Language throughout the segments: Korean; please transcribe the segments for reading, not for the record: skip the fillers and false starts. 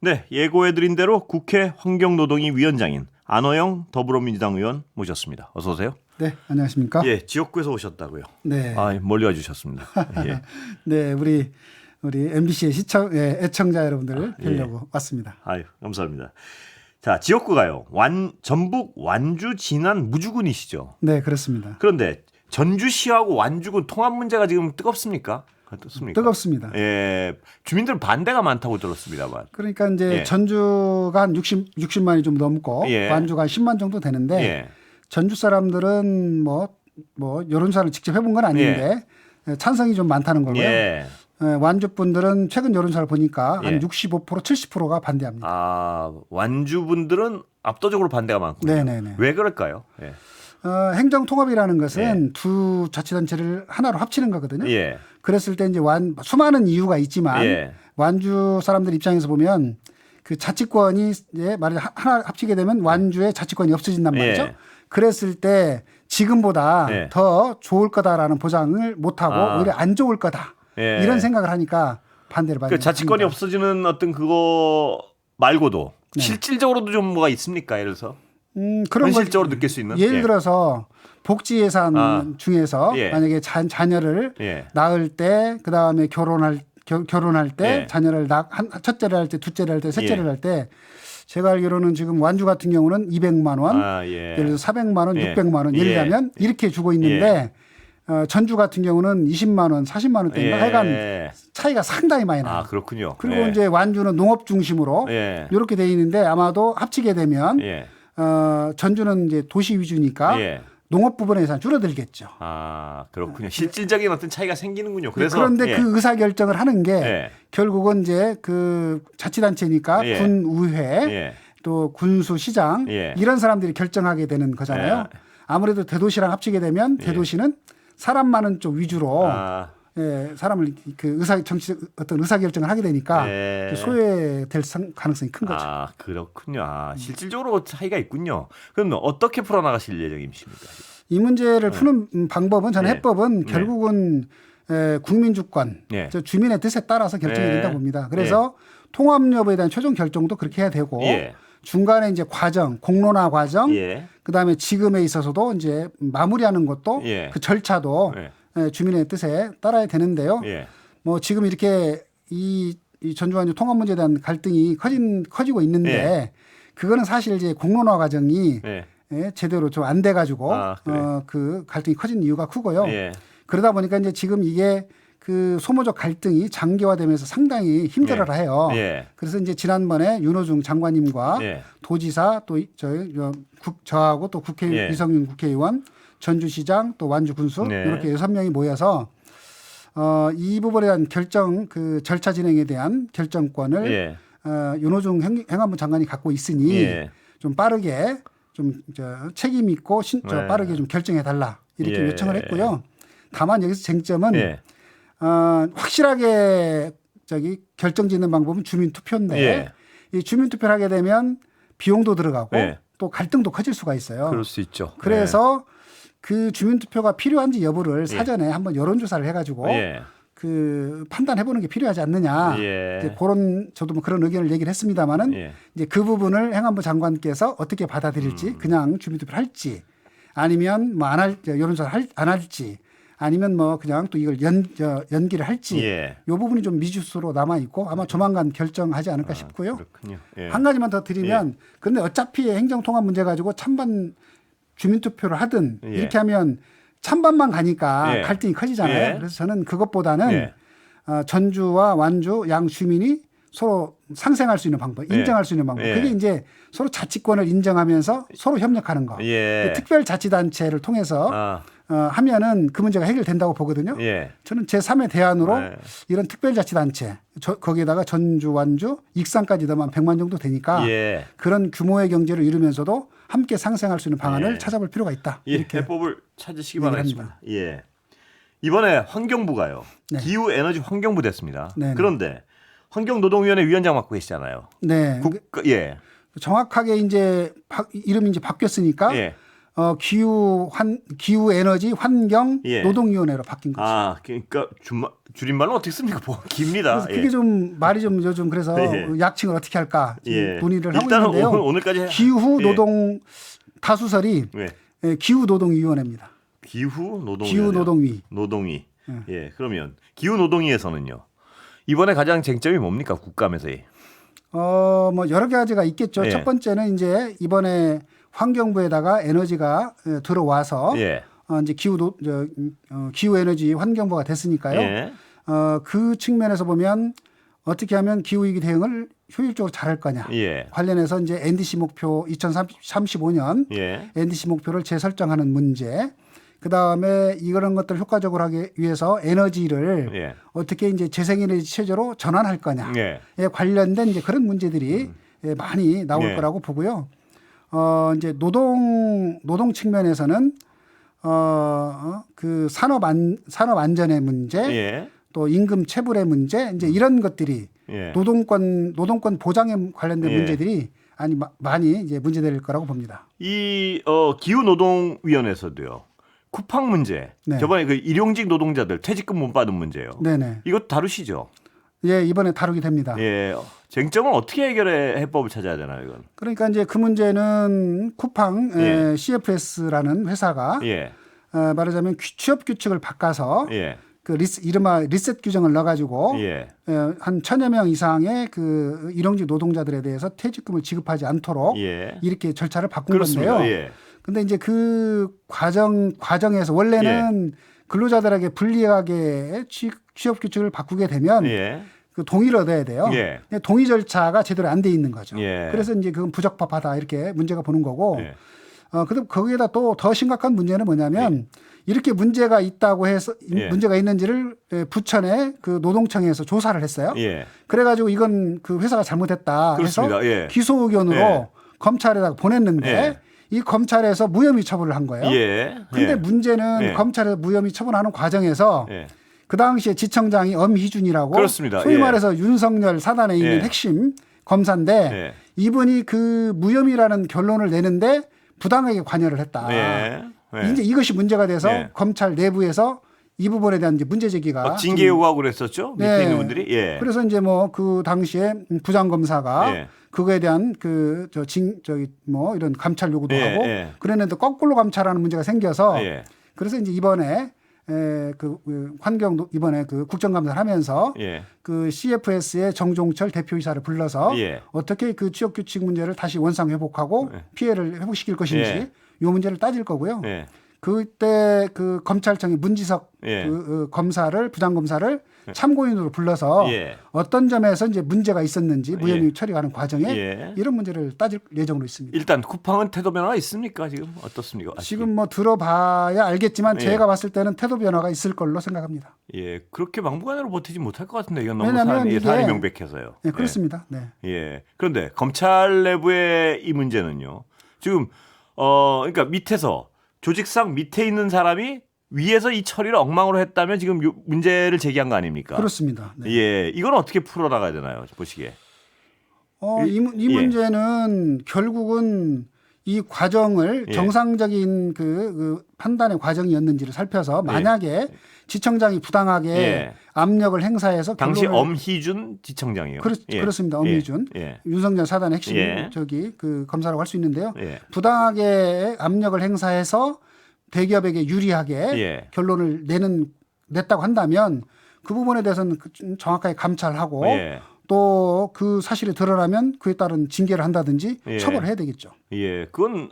네, 예고해드린 대로 국회 환경노동위 위원장인 안호영 더불어민주당 의원 모셨습니다. 어서 오세요. 네, 안녕하십니까? 예, 지역구에서 오셨다고요. 네. 아, 멀리 와주셨습니다. 예. 네, 우리 MBC의 애청자 여러분들을 뵈려고 왔습니다. 아유, 감사합니다. 자, 지역구가요. 전북 완주 진안 무주군이시죠. 네, 그렇습니다. 그런데 전주시하고 완주군 통합 문제가 지금 뜨겁습니까? 어떻습니까? 뜨겁습니다. 예, 주민들 반대가 많다고 들었습니다만. 그러니까 이제 예. 전주가 한 60만이 좀 넘고 예. 완주가 한 10만 정도 되는데 예. 전주 사람들은 뭐 여론조사를 직접 해본 건 아닌데 찬성이 좀 많다는 거고요. 예. 완주 분들은 최근 여론조사를 보니까 예. 한 65%, 70%가 반대합니다. 아, 완주 분들은 압도적으로 반대가 많군요. 네네네. 왜 그럴까요? 예. 행정통합이라는 것은 두 자치단체를 하나로 합치는 거거든요. 예. 그랬을 때 이제 수많은 이유가 있지만 예. 완주 사람들 입장에서 보면 그 자치권이 이제 말이 하나 합치게 되면 완주의 자치권이 없어진단 말이죠. 예. 그랬을 때 지금보다 예. 더 좋을 거다라는 보장을 못하고 오히려 안 좋을 거다. 예. 이런 생각을 하니까 반대를 받는 그 자치권이 겁니다. 없어지는 어떤 그거 말고도 네. 실질적으로도 좀 뭐가 있습니까? 예를 들어서 그런 현실적으로 걸 느낄 수 있는 예를 예. 들어서 복지 예산 중에서 예. 만약에 자녀를 예. 낳을 때 그다음에 결혼할 때 예. 자녀를 첫째를 할 때 둘째를 할 때 셋째를 예. 할 때 제가 알기로는 지금 완주 같은 경우는 200만 원, 예. 예를 들어서 400만 원, 예. 600만 원 예를 예. 들면 이렇게 주고 있는데 전주 같은 경우는 20만 원, 40만 원대인가 하여간 차이가 상당히 많이 나요. 아, 그렇군요. 그리고 예. 이제 완주는 농업 중심으로 예. 이렇게 돼 있는데 아마도 합치게 되면 예. 전주는 이제 도시 위주니까 예. 농업 부분의 예산 줄어들겠죠. 아, 그렇군요. 실질적인 어떤 차이가 생기는군요. 그래서 그런데 예. 그 의사 결정을 하는 게 예. 결국은 이제 그 자치단체니까 예. 군의회 예. 또 군수시장 예. 이런 사람들이 결정하게 되는 거잖아요. 예. 아무래도 대도시랑 합치게 되면 대도시는 사람 많은 쪽 위주로 아. 사람을 그 어떤 의사 결정을 하게 되니까 예. 소외될 가능성이 큰 거죠. 아, 그렇군요. 아, 실질적으로 차이가 있군요. 그럼 어떻게 풀어나가실 예정이십니까? 이 문제를 푸는 방법은 저는 예. 해법은 결국은 국민 주권, 예. 주민의 뜻에 따라서 결정이 예. 된다고 봅니다. 그래서 통합 여부에 대한 최종 결정도 그렇게 해야 되고 예. 중간에 이제 과정, 공론화 과정, 예. 그다음에 지금에 있어서도 이제 마무리하는 것도 예. 그 절차도 주민의 뜻에 따라야 되는데요. 예. 뭐 지금 이렇게 이 전주 완주 통합 문제에 대한 갈등이 커지고 있는데 예. 그거는 사실 이제 공론화 과정이 예. 제대로 좀 안 돼가지고 그래. 그 갈등이 커진 이유가 크고요. 예. 그러다 보니까 이제 지금 이게 그 소모적 갈등이 장기화되면서 상당히 힘들어라 해요. 예. 그래서 이제 지난번에 윤호중 장관님과 예. 도지사 또 저하고 또 예. 이성윤 국회의원, 전주시장 또 완주 군수 네. 이렇게 6명이 모여서 이 부분에 대한 결정 그 절차 진행에 대한 결정권을 예. 윤호중 행안부 장관이 갖고 있으니 예. 좀 빠르게 좀 책임 있고 네. 빠르게 좀 결정해 달라 이렇게 예. 요청을 했고요. 다만 여기서 쟁점은 예. 확실하게 결정 짓는 방법은 주민 투표인데 예. 이 주민 투표를 하게 되면 비용도 들어가고 예. 또 갈등도 커질 수가 있어요. 그럴 수 있죠. 그래서 그 주민 투표가 필요한지 여부를 사전에 한번 여론조사를 해가지고 예. 그 판단해보는 게 필요하지 않느냐. 예. 이제 저도 뭐 그런 의견을 얘기를 했습니다만은 예. 이제 그 부분을 행안부 장관께서 어떻게 받아들일지 그냥 주민 투표를 할지 아니면 뭐 여론조사 안 할지 아니면 뭐 그냥 또 이걸 연기를 할지 예. 이 부분이 좀 미지수로 남아 있고 아마 조만간 결정하지 않을까 싶고요. 그렇군요. 예. 한 가지만 더 드리면 그런데 어차피 행정통합 문제 가지고 찬반 주민투표를 하든 예. 이렇게 하면 찬반만 가니까 예. 갈등이 커지잖아요. 예. 그래서 저는 그것보다는 예. 전주와 완주 양 주민이 서로 상생할 수 있는 방법, 예. 인정할 수 있는 방법. 예. 그게 이제 서로 자치권을 인정하면서 서로 협력하는 거. 예. 특별자치단체를 통해서 하면은 그 문제가 해결된다고 보거든요. 예. 저는 제3의 대안으로 네. 이런 특별자치단체 거기에다가 전주, 완주, 익산까지 더만 100만 정도 되니까 예. 그런 규모의 경제를 이루면서도 함께 상생할 수 있는 방안을 예. 찾아볼 필요가 있다. 예. 이렇게 해법을 찾으시기 얘기를 바라겠습니다. 예. 이번에 환경부가요. 네. 기후에너지 환경부 됐습니다. 네네. 그런데 환경노동위원회 위원장 맡고 계시잖아요. 네. 예. 정확하게 이제 이름이 이제 바뀌었으니까 예. 기후 에너지 환경 예. 노동위원회로 바뀐 거죠. 아, 그러니까 줄임말은 어떻게 씁니까? 뭐 깁니다. 그래서 그게 좀 말이 좀 요즘 그래서 예. 약칭을 어떻게 할까 지금 예. 논의를 하고 일단은 있는데요. 오늘까지 기후 예. 노동 다수설이 예. 기후 노동위원회입니다. 기후 노동위. 기후 노동위. 노동위. 예. 그러면 기후 노동위에서는요. 이번에 가장 쟁점이 뭡니까? 국감에서의. 뭐 여러 가지가 있겠죠. 예. 첫 번째는 이제 이번에 환경부에다가 에너지가 들어와서 예. 이제 기후 에너지 환경부가 됐으니까요. 예. 그 측면에서 보면 어떻게 하면 기후 위기 대응을 효율적으로 잘할 거냐. 예. 관련해서 이제 NDC 목표 2035년 예. NDC 목표를 재설정하는 문제. 그 다음에 이런 것들을 효과적으로 하기 위해서 에너지를 예. 어떻게 이제 재생에너지 체제로 전환할 거냐에 예. 관련된 이제 그런 문제들이 많이 나올 예. 거라고 보고요. 이제 노동 측면에서는 그 산업 안전의 문제, 예. 또 임금 체불의 문제, 이제 이런 것들이 예. 노동권 보장에 관련된 예. 문제들이 많이 이제 문제될 거라고 봅니다. 이 기후 노동위원회에서도요. 쿠팡 문제. 네. 저번에 그 일용직 노동자들 퇴직금 못 받은 문제요. 네네. 이거 다루시죠? 예, 이번에 다루게 됩니다. 예. 쟁점은 어떻게 해결해 해법을 찾아야 되나요, 이건? 그러니까 이제 그 문제는 쿠팡 예. CFS라는 회사가 예. 말하자면 취업 규칙을 바꿔서 예. 그 이른바 리셋 규정을 넣어가지고 예. 한 1,000여 명 이상의 그 일용직 노동자들에 대해서 퇴직금을 지급하지 않도록 예. 이렇게 절차를 바꾼 그렇습니다. 건데요. 예. 근데 이제 그 과정에서 원래는 근로자들에게 불리하게 취업 규칙을 바꾸게 되면 예. 그 동의를 얻어야 돼요. 예. 근데 동의 절차가 제대로 안 돼 있는 거죠. 예. 그래서 이제 그건 부적법하다 이렇게 문제가 보는 거고. 예. 근데 거기에다 또 더 심각한 문제는 뭐냐면 이렇게 문제가 있다고 해서 예. 문제가 있는지를 부천의 그 노동청에서 조사를 했어요. 예. 그래가지고 이건 그 회사가 잘못했다 그렇습니다. 해서 예. 기소 의견으로 예. 검찰에다가 보냈는데 예. 이 검찰에서 무혐의 처분을 한 거예요. 예. 근데 예. 문제는 예. 검찰에서 무혐의 처분하는 과정에서 예. 그 당시에 지청장이 엄희준이라고 그렇습니다. 소위 예. 말해서 윤석열 사단에 있는 예. 핵심 검사인데 예. 이분이 그 무혐의라는 결론을 내는데 부당하게 관여를 했다. 예. 예. 이제 이것이 문제가 돼서 예. 검찰 내부에서 이 부분에 대한 이제 문제 제기가 징계 요구하고 그랬었죠? 밑에 네. 있는 분들이. 예. 그래서 이제 뭐 그 당시에 부장 검사가 예. 그거에 대한 이런 감찰 요구도 예, 하고 예. 그랬는데 거꾸로 감찰하는 문제가 생겨서 예. 그래서 이제 이번에 환경 이번에 그 국정감사를 하면서 예. 그 CFS의 정종철 대표이사를 불러서 예. 어떻게 그 취업 규칙 문제를 다시 원상 회복하고 피해를 회복시킬 것인지 예. 이 문제를 따질 거고요. 예. 그때 그 검찰청이 문지석 예. 검사를 부장 검사를 참고인으로 불러서 예. 어떤 점에서 이제 문제가 있었는지 무혐의 예. 처리하는 과정에 예. 이런 문제를 따질 예정으로 있습니다. 일단 쿠팡은 태도 변화가 있습니까? 지금 어떻습니까? 아직은? 지금 뭐 들어봐야 알겠지만 예. 제가 봤을 때는 태도 변화가 있을 걸로 생각합니다. 예, 그렇게 막무가내로 버티지 못할 것 같은데 이건 너무 왜냐하면 이게 사안이 명백해서요. 네, 그렇습니다. 네. 예. 그런데 검찰 내부의 이 문제는요. 지금 그러니까 밑에서 조직상 밑에 있는 사람이 위에서 이 처리를 엉망으로 했다면 지금 문제를 제기한 거 아닙니까? 그렇습니다. 네. 예, 이건 어떻게 풀어나가야 되나요? 보시기에. 이 예. 문제는 결국은 이 과정을 예. 정상적인 그 판단의 과정이었는지를 살펴서 만약에 지청장이 부당하게 예. 압력을 행사해서 당시 결론을 엄희준 지청장이요. 예. 그렇습니다. 엄희준 예. 윤석열 사단의 핵심 예. 그 검사라고 할 수 있는데요. 예. 부당하게 압력을 행사해서 대기업에게 유리하게 예. 결론을 냈다고 한다면 그 부분에 대해서는 정확하게 감찰하고 예. 또 그 사실이 드러나면 그에 따른 징계를 한다든지 예. 처벌을 해야 되겠죠. 예. 그건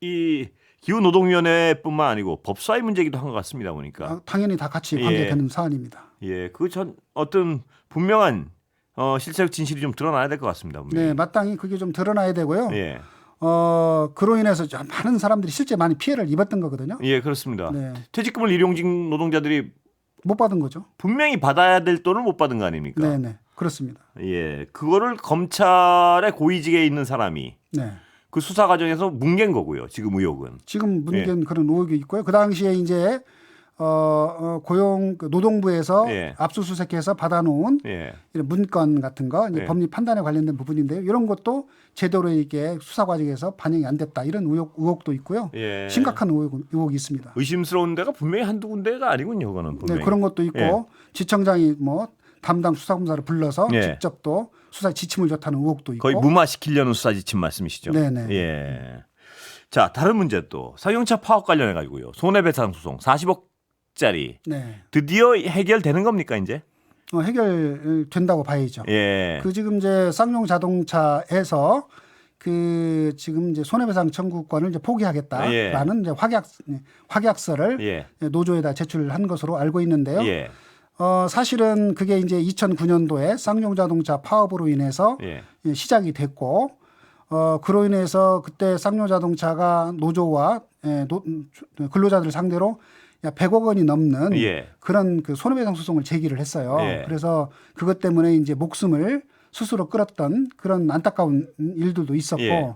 이 기후노동위원회뿐만 아니고 법사위 문제이기도 한 것 같습니다. 보니까. 당연히 다 같이 예. 관계되는 사안입니다. 예. 그 전 어떤 분명한 실체적 진실이 좀 드러나야 될 것 같습니다. 분명히. 네, 마땅히 그게 좀 드러나야 되고요. 예. 그로 인해서 많은 사람들이 실제 많이 피해를 입었던 거거든요. 예, 그렇습니다. 네. 퇴직금을 일용직 노동자들이 못 받은 거죠. 분명히 받아야 될 돈을 못 받은 거 아닙니까? 네, 네. 그렇습니다. 예. 그거를 검찰의 고위직에 있는 사람이 네. 그 수사 과정에서 뭉갠 거고요. 지금 의혹은. 지금 문견 그런 의혹이 있고요. 그 당시에 이제 고용 노동부에서 예. 압수수색해서 받아놓은 예. 이런 문건 같은 거 이제 예. 법리 판단에 관련된 부분인데요. 이런 것도 제대로 이게 수사 과정에서 반영이 안 됐다 이런 의혹도 있고요. 예. 심각한 의혹이 있습니다. 의심스러운 데가 분명히 한두 군데가 아니군요. 그거는 분명히. 네, 그런 것도 있고 예. 지청장이 뭐 담당 수사검사를 불러서 예. 직접 또 수사에 지침을 줬다는 의혹도 있고 거의 무마시키려는 수사지침 말씀이시죠. 네네. 예. 자, 다른 문제 또 사경차 파업 관련해 가지고요. 손해배상 소송 40억짜리 네. 드디어 해결되는 겁니까 이제? 해결된다고 봐야죠. 예. 그 지금 이제 쌍용 자동차에서 그 지금 이제 손해배상 청구권을 이제 포기하겠다라는 이제 확약서를 예. 노조에다 제출한 것으로 알고 있는데요. 예. 사실은 그게 이제 2009년도에 쌍용 자동차 파업으로 인해서 예. 시작이 됐고 그로 인해서 그때 쌍용 자동차가 노조와 근로자들 상대로 약 100억 원이 넘는 예. 그런 그 손해배상 소송을 제기를 했어요. 예. 그래서 그것 때문에 이제 목숨을 스스로 끌었던 그런 안타까운 일들도 있었고, 예.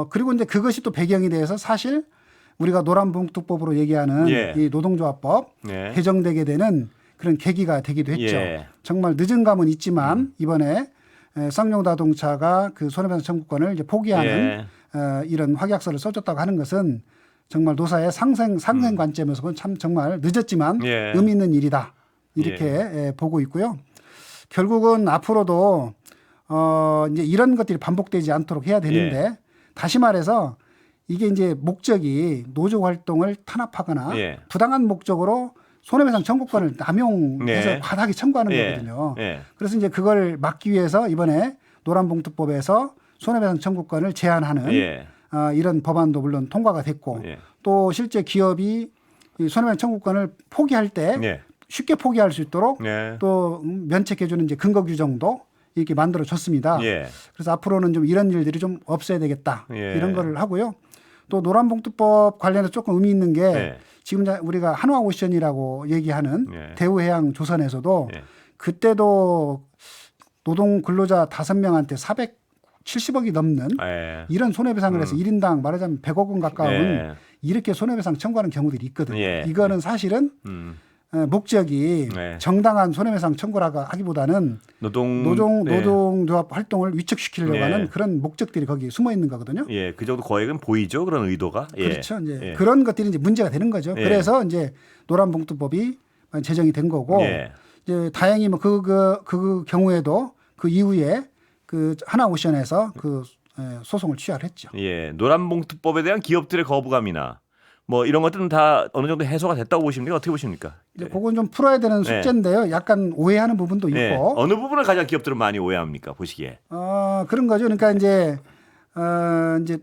그리고 이제 그것이 또 배경이 돼서 사실 우리가 노란봉투법으로 얘기하는 예. 이 노동조합법 예. 개정되게 되는 그런 계기가 되기도 했죠. 예. 정말 늦은 감은 있지만 이번에 쌍용 자동차가 그 손해배상 청구권을 이제 포기하는 이런 확약서를 써줬다고 하는 것은 정말 노사의 상생 관점에서 보면 참 정말 늦었지만 예. 의미 있는 일이다 이렇게 보고 있고요. 결국은 앞으로도 이제 이런 것들이 반복되지 않도록 해야 되는데 다시 말해서 이게 이제 목적이 노조 활동을 탄압하거나 부당한 목적으로 손해배상 청구권을 남용해서 과다하게 청구하는 거거든요. 그래서 이제 그걸 막기 위해서 이번에 노란봉투법에서 손해배상 청구권을 제한하는 이런 법안도 물론 통과가 됐고 또 실제 기업이 이 손해배상 청구권을 포기할 때 쉽게 포기할 수 있도록 또 면책해주는 이제 근거 규정도 이렇게 만들어 줬습니다. 그래서 앞으로는 좀 이런 일들이 좀 없어야 되겠다 이런 거를 하고요. 또 노란봉투법 관련해서 조금 의미 있는 게 지금 우리가 한화오션이라고 얘기하는 대우해양 조선에서도 그때도 노동 근로자 5명한테 470억이 넘는 이런 손해배상을 해서 1인당 말하자면 100억 원 가까운 이렇게 손해배상 청구하는 경우들이 있거든요. 이거는 사실은 목적이 정당한 손해배상 청구라고 하기보다는 노동조합 활동을 위축시키려고 하는 그런 목적들이 거기 숨어 있는 거거든요. 그 정도 거액은 보이죠. 그런 의도가. 그렇죠. 이제 그런 것들이 이제 문제가 되는 거죠. 그래서 이제 노란봉투법이 제정이 된 거고 이제 다행히 뭐 그 경우에도 그 이후에 그 하나오션에서 그 소송을 취하를 했죠. 노란봉투법에 대한 기업들의 거부감이나 뭐 이런 것들은 다 어느 정도 해소가 됐다고 보십니까? 어떻게 보십니까? 이제 그건 좀 풀어야 되는 숙제인데요. 약간 오해하는 부분도 있고. 어느 부분을 가장 기업들은 많이 오해합니까? 보시기에. 그런 거죠. 그러니까 이제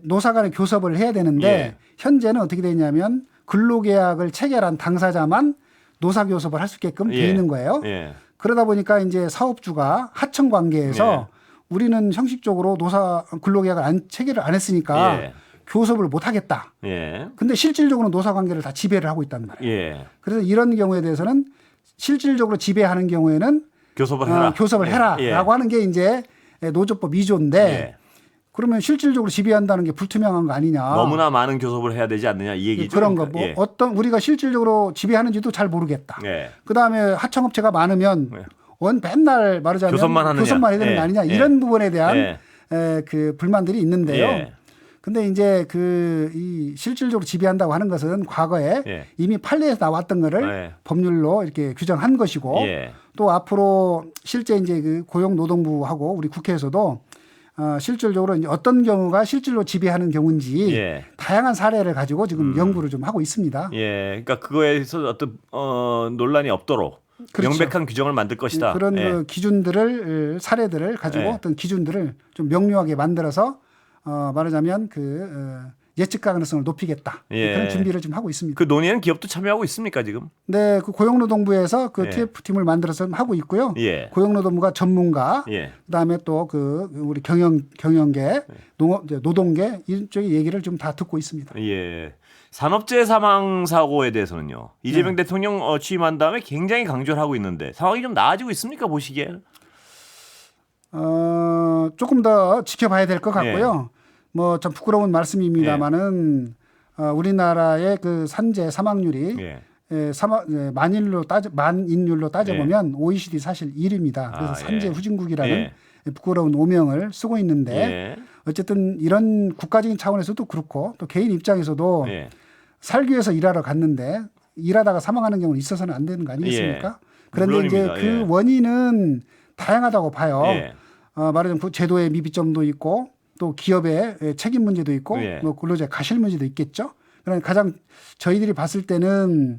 노사 간의 교섭을 해야 되는데 현재는 어떻게 되냐면 근로계약을 체결한 당사자만 노사 교섭을 할 수 있게끔 돼 있는 거예요. 그러다 보니까 이제 사업주가 하청 관계에서 우리는 형식적으로 노사 근로계약을 체결을 안 했으니까 교섭을 못 하겠다. 근데 실질적으로 노사 관계를 다 지배를 하고 있단 말이에요. 그래서 이런 경우에 대해서는 실질적으로 지배하는 경우에는 교섭을 해라라고 하는 게 이제 노조법 2조인데 그러면 실질적으로 지배한다는 게 불투명한 거 아니냐. 너무나 많은 교섭을 해야 되지 않느냐 이 얘기죠. 그런 거. 뭐 어떤 우리가 실질적으로 지배하는지도 잘 모르겠다. 그다음에 하청업체가 많으면 맨날 말하자면 교섭만 해야 되는 거 아니냐. 이런 부분에 대한 그 불만들이 있는데요. 근데 이제 이 실질적으로 지배한다고 하는 것은 과거에 이미 판례에서 나왔던 거를 법률로 이렇게 규정한 것이고 또 앞으로 실제 이제 그 고용노동부하고 우리 국회에서도 실질적으로 이제 어떤 경우가 실질로 지배하는 경우인지 다양한 사례를 가지고 지금 연구를 좀 하고 있습니다. 그러니까 그거에서 어떤 논란이 없도록 명백한 규정을 만들 것이다. 그런 그 기준들을 사례들을 가지고 어떤 기준들을 좀 명료하게 만들어서 말하자면 예측 가능성을 높이겠다. 그런 준비를 좀 하고 있습니다. 그 논의에는 기업도 참여하고 있습니까 지금? 네, 그 고용노동부에서 그 TF팀을 만들어서 하고 있고요. 고용노동부가 전문가, 그다음에 또 우리 경영계, 노동계 이쪽의 얘기를 좀 다 듣고 있습니다. 산업재해 사망 사고에 대해서는요. 이재명 대통령 취임한 다음에 굉장히 강조를 하고 있는데 상황이 좀 나아지고 있습니까 보시기에? 조금 더 지켜봐야 될 것 같고요. 뭐 좀 부끄러운 말씀입니다만은 우리나라의 그 산재 사망률이 만인율로 따져보면 OECD 사실 1위입니다. 그래서 산재 후진국이라는 부끄러운 오명을 쓰고 있는데 어쨌든 이런 국가적인 차원에서도 그렇고 또 개인 입장에서도 살기 위해서 일하러 갔는데 일하다가 사망하는 경우는 있어서는 안 되는 거 아니겠습니까? 그런데 물론입니다. 이제 그 원인은 다양하다고 봐요. 말하자면 그 제도의 미비점도 있고 또 기업의 책임 문제도 있고 뭐 근로자의 가실 문제도 있겠죠. 그러나 가장 저희들이 봤을 때는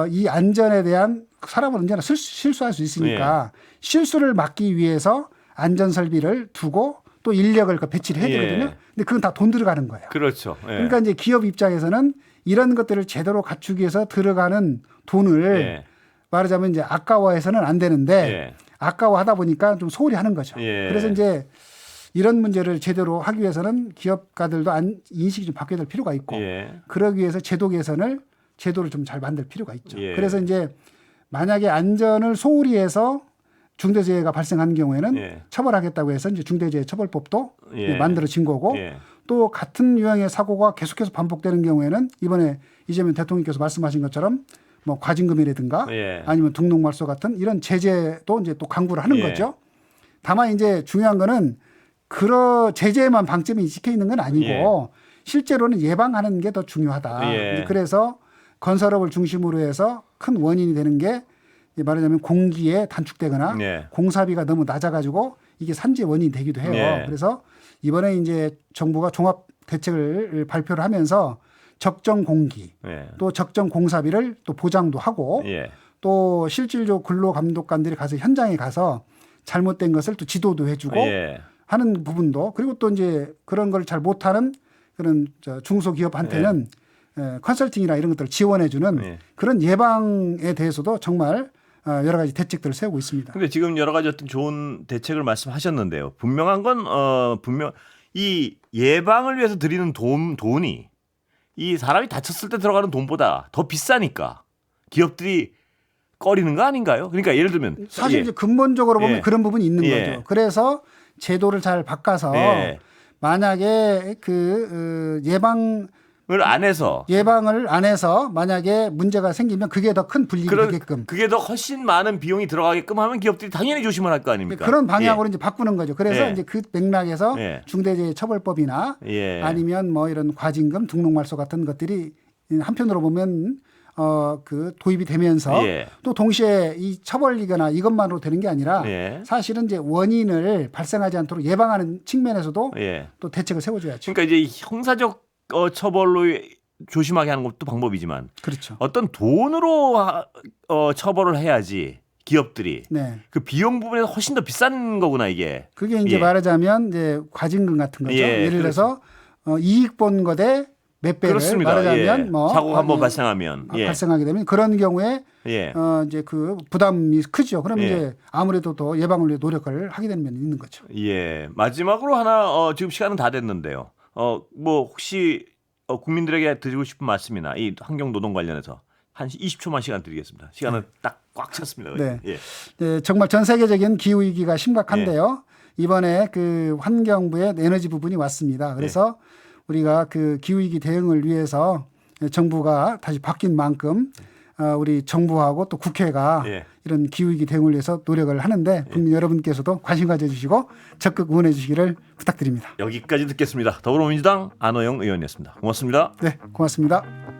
이 안전에 대한 사람은 언제나 실수할 수 있으니까 실수를 막기 위해서 안전 설비를 두고 또 인력을 배치를 해야 되거든요. 근데 그건 다 돈 들어가는 거예요. 그렇죠. 그러니까 이제 기업 입장에서는 이런 것들을 제대로 갖추기 위해서 들어가는 돈을 말하자면 이제 아까워해서는 안 되는데 아까워하다 보니까 좀 소홀히 하는 거죠. 그래서 이제 이런 문제를 제대로 하기 위해서는 기업가들도 인식이 좀 바뀌어야 될 필요가 있고 그러기 위해서 제도를 좀 잘 만들 필요가 있죠. 그래서 이제 만약에 안전을 소홀히 해서 중대재해가 발생한 경우에는 처벌하겠다고 해서 이제 중대재해처벌법도 만들어진 거고 또 같은 유형의 사고가 계속해서 반복되는 경우에는 이번에 이재명 대통령께서 말씀하신 것처럼 뭐 과징금이라든가 아니면 등록말소 같은 이런 제재도 이제 또 강구를 하는 거죠. 다만 이제 중요한 거는 그런 제재에만 방점이 찍혀 있는 건 아니고 실제로는 예방하는 게 더 중요하다. 그래서 건설업을 중심으로 해서 큰 원인이 되는 게 말하자면 공기에 단축되거나 공사비가 너무 낮아가지고 이게 산재 원인이 되기도 해요. 그래서 이번에 이제 정부가 종합 대책을 발표를 하면서 적정 공기 또 적정 공사비를 또 보장도 하고 또 실질적 근로감독관들이 가서 현장에 가서 잘못된 것을 또 지도도 해주고 하는 부분도 그리고 또 이제 그런 걸 잘 못하는 그런 중소기업한테는 컨설팅이나 이런 것들을 지원해주는 그런 예방에 대해서도 정말 여러 가지 대책들을 세우고 있습니다. 그런데 지금 여러 가지 어떤 좋은 대책을 말씀하셨는데요. 분명한 건 분명 이 예방을 위해서 드리는 돈이 이 사람이 다쳤을 때 들어가는 돈보다 더 비싸니까 기업들이 꺼리는 거 아닌가요? 그러니까 예를 들면 사실 이제 근본적으로 보면 그런 부분이 있는 거죠. 그래서 제도를 잘 바꿔서 만약에 그 예방을 안 해서 만약에 문제가 생기면 그게 더 큰 불이익이 되게끔 그게 더 훨씬 많은 비용이 들어가게끔 하면 기업들이 당연히 조심을 할 거 아닙니까? 그런 방향으로 이제 바꾸는 거죠. 그래서 이제 그 맥락에서 중대재해처벌법이나 아니면 뭐 이런 과징금, 등록말소 같은 것들이 한편으로 보면 그 도입이 되면서 또 동시에 이 처벌이거나 이것만으로 되는 게 아니라 사실은 이제 원인을 발생하지 않도록 예방하는 측면에서도 또 대책을 세워줘야죠. 그러니까 이제 형사적 처벌로 조심하게 하는 것도 방법이지만 그렇죠. 어떤 돈으로 처벌을 해야지 기업들이 그 비용 부분에서 훨씬 더 비싼 거구나 이게. 그게 이제 말하자면 이제 과징금 같은 거죠. 예를 들어서 이익 본 것에 몇 배를 말하자면 뭐 사고가 한번 발생하게 되면 그런 경우에 이제 그 부담이 크죠. 그러면 이제 아무래도 더 예방을 위해 노력을 하게 되는 면이 있는 거죠. 마지막으로 하나 지금 시간은 다 됐는데요. 뭐 혹시 국민들에게 드리고 싶은 말씀이나 이 환경 노동 관련해서 한 20초만 시간 드리겠습니다. 시간은 딱 꽉 찼습니다. 정말 전 세계적인 기후 위기가 심각한데요. 이번에 그 환경부의 에너지 부분이 왔습니다. 그래서 우리가 그 기후위기 대응을 위해서 정부가 다시 바뀐 만큼 우리 정부하고 또 국회가 이런 기후위기 대응을 위해서 노력을 하는데 국민 여러분께서도 관심 가져주시고 적극 응원해 주시기를 부탁드립니다. 여기까지 듣겠습니다. 더불어민주당 안호영 의원이었습니다. 고맙습니다. 네, 고맙습니다.